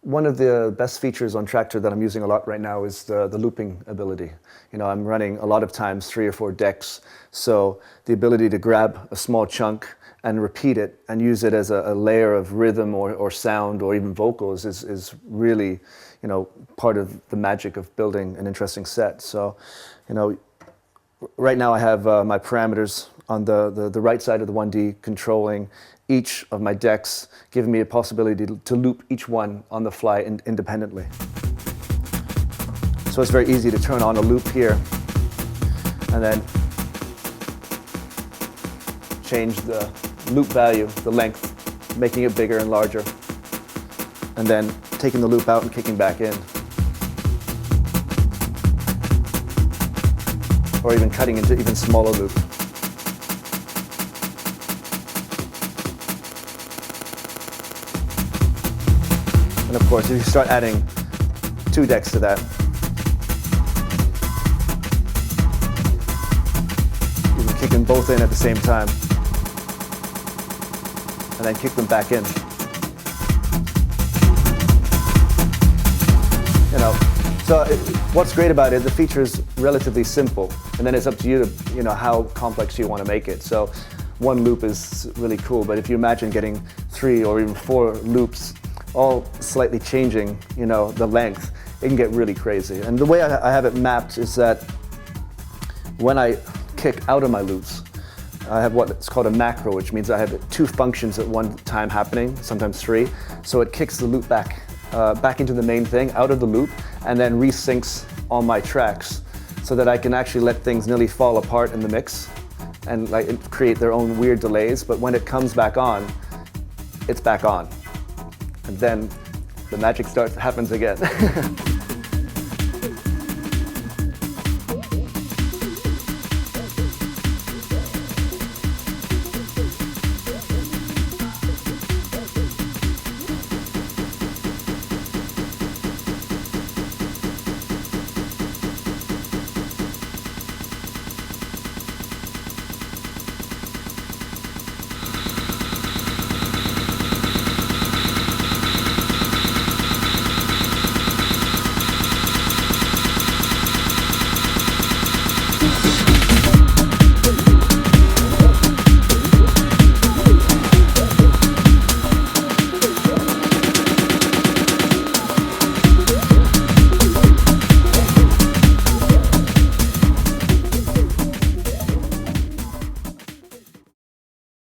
One of the best features on Tractor that I'm using a lot right now is the looping ability. You know, I'm running a lot of times 3 or 4 decks, so the ability to grab a small chunk and repeat it and use it as a layer of rhythm or sound or even vocals is really, you know, part of the magic of building an interesting set. So, you know, right now I have my parameters on the right side of the 1D controlling each of my decks, giving me a possibility to loop each one on the fly independently. So it's very easy to turn on a loop here and then change the loop value, the length, making it bigger and larger, and then taking the loop out and kicking back in. Or even cutting into even smaller loop. And of course, if you start adding 2 decks to that, you can kick them both in at the same time, and then kick them back in. You know, so what's great about it, the feature is relatively simple, and then it's up to you to, you know, how complex you want to make it. So 1 loop is really cool, but if you imagine getting 3 or even 4 loops, all slightly changing, you know, the length, it can get really crazy. And the way I have it mapped is that when I kick out of my loops, I have what's called a macro, which means I have 2 functions at one time happening, sometimes 3. So it kicks the loop back into the main thing, out of the loop, and then resyncs all my tracks so that I can actually let things nearly fall apart in the mix and like create their own weird delays. But when it comes back on, it's back on. And then the magic happens again.